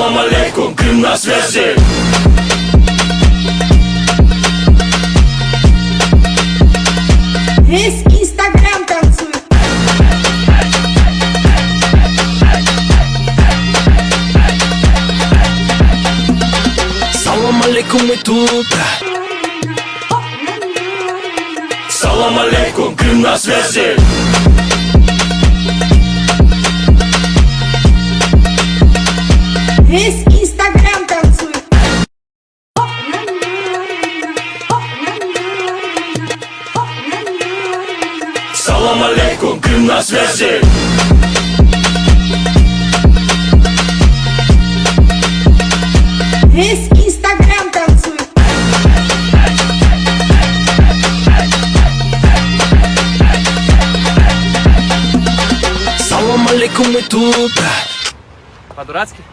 Салам алейкум, Крым на связи. Весь Инстаграм танцует. Салам алейкум, мы тут. Салам алейкум, Крым на связи. Весь Инстаграм танцует. Салам алейкум, Крым на связи. Весь Инстаграм танцует. Салам алейкум, мы тут. По-дурацки?